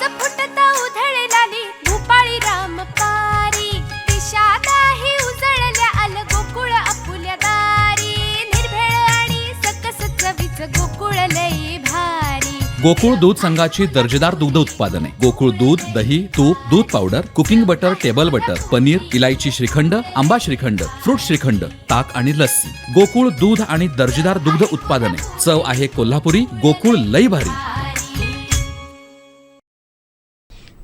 रस फुटता उधळलाली भूपाळी रामपारी दिशादाही उजळल्या आल गोकुळ आपुल्या दारी निर्भेळ आणि सकस चवीच गोकुळ लई भारी। गोकुळ दूध संघाची दर्जेदार दुग्ध उत्पादने गोकुळ दूध, दही, तूप, दूध powder, cooking butter, table butter, paneer, इलायची श्रीखंड, आंबा श्रीखंड, फ्रूट श्रीखंड, ताक आणि लस्सी। गोकुळ दूध आणि दर्जेदार दुग्ध उत्पादने, चव आहे कोल्हापुरी, गोकुळ लई भारी।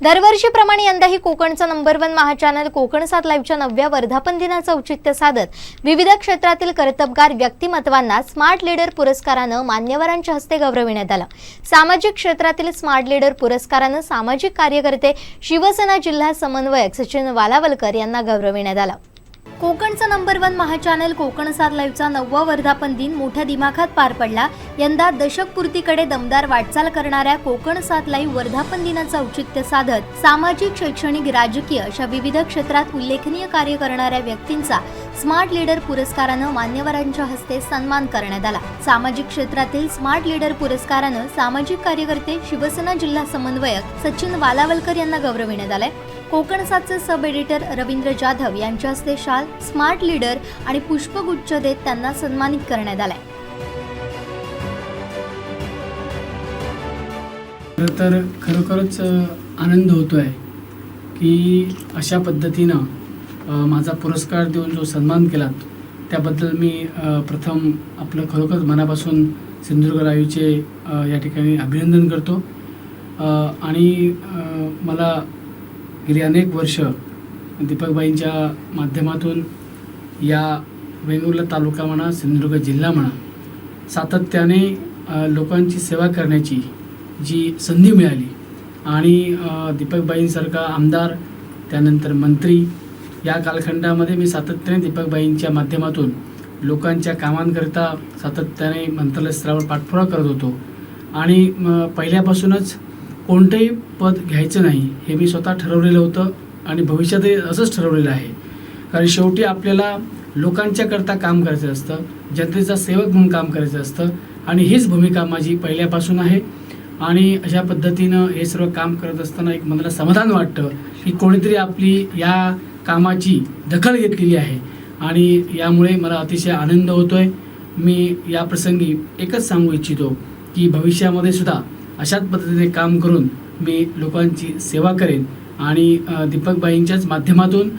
दरवर्षीप्रमाणे यंदाही कोकणचा नंबर 1 महाचॅनल कोकण 7 लाईव्हच्या 9व्या वर्धापन दिनाचं औचित्य साधत विविध क्षेत्रातील कर्तबगार व्यक्तिमत्वांना स्मार्ट लीडर पुरस्कारानं मान्यवरांच्या हस्ते गौरविण्यात आलं। सामाजिक क्षेत्रातील स्मार्ट लीडर पुरस्कारानं सामाजिक कार्यकर्ते शिवसेना जिल्हा समन्वयक सचिन वालावलकर यांना गौरविण्यात आलं। कोकणचा नंबर 1 महाचॅनल कोकण 7 लाईव्हचा 9वा वर्धापन दिन मोठ्या दिमाखात पार पडला। यंदा दशकपूर्तीकडे दमदार वाटचाल करणाऱ्या कोकण 7 लाईव्ह वर्धापन दिनाचं औचित्य साधत सामाजिक, शैक्षणिक, राजकीय अशा विविध क्षेत्रात उल्लेखनीय कार्य करणाऱ्या व्यक्तींचा स्मार्ट लीडर पुरस्कारानं मान्यवरांच्या हस्ते सन्मान करण्यात आला। सामाजिक क्षेत्रातील स्मार्ट लीडर पुरस्कारानं सामाजिक कार्यकर्ते शिवसेना जिल्हा समन्वयक सचिन वालावलकर यांना गौरविण्यात आले। कोकण 7चे सब एडिटर रवींद्र जाधव यांच्या हस्ते शाल, स्मार्ट लीडर आणि पुष्पगुच्छ देत त्यांना सन्मानित करण्यात आले। तर खरोखरच आनंद होतोय की अशा पद्धतीनं माझा पुरस्कार देऊन जो सन्मान केलात त्याबद्दल मी प्रथम आपलं खरोखर मनापासून सिंधुदुर्ग लाईव्हचे या ठिकाणी अभिनंदन करतो। आणि मला गेली अनेक वर्ष दीपकबाईंच्या माध्यमातून या वेंगुर्ला तालुका म्हणा, सिंधुदुर्ग जिल्हा म्हणा, सातत्याने लोकांची सेवा करण्याची जी संधी मिळाली आणि दीपकबाईंसारखा आमदार, त्यानंतर मंत्री, या कालखंडामध्ये मी सातत्याने दीपकबाईंच्या माध्यमातून लोकांच्या कामांकरता सातत्याने मंत्रालय स्तरावर पाठपुरावा करत होतो। आणि पहिल्यापासूनच कोणतंही पद घ्यायचं नाही हे मी स्वतः ठरवलेलं होतं आणि भविष्यातही असंच ठरवलेलं आहे। कारण शेवटी आपल्याला लोकांच्याकरता काम करायचं असतं, जनतेचा सेवक म्हणून काम करायचं असतं आणि हीच भूमिका माझी पहिल्यापासून आहे। आणि अशा पद्धतीनं हे सर्व काम करत असताना एक मनाला समाधान वाटतं की कोणीतरी आपली या कामाची दखल घेतलेली आहे आणि यामुळे मला अतिशय आनंद होतोय। मी या प्रसंगी एकच सांगू इच्छितो की भविष्यामध्ये सुद्धा अशाच पद्धतीने काम करून मी लोकांची सेवा करेन आणि दीपकबाईंच्याच माध्यमातून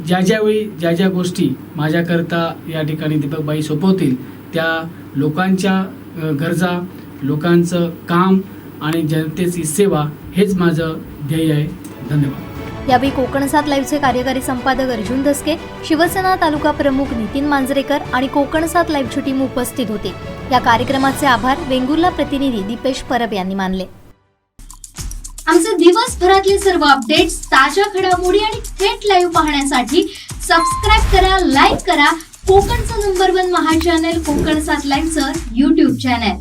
ज्या ज्या गोष्टी माझ्याकरता या ठिकाणी दीपकबाई सोपवतील त्या लोकांच्या गरजा, लोकांचं काम आणि जनतेची सेवा हेच माझं ध्येय आहे। धन्यवाद। यावेळी कोकण 7 लाईव्हचे कार्यकारी संपादक अर्जुन धसके, शिवसेना तालुका प्रमुख नितीन मांजरेकर आणि कोकण 7 लाईव्हची टीम उपस्थित होती। या कार्यक्रमाचे आभार वेंगुर्ला प्रतिनिधी दीपेश परब यांनी मानले। आमचे दिवसभरातले सर्व अपडेट्स, ताज्या घडामोडी आणि थेट लाईव्ह पाहण्यासाठी सबस्क्राईब करा, लाईक करा कोकणचं नंबर 1 महाचॅनल कोकण 7 लाईव्हचं YouTube चॅनल।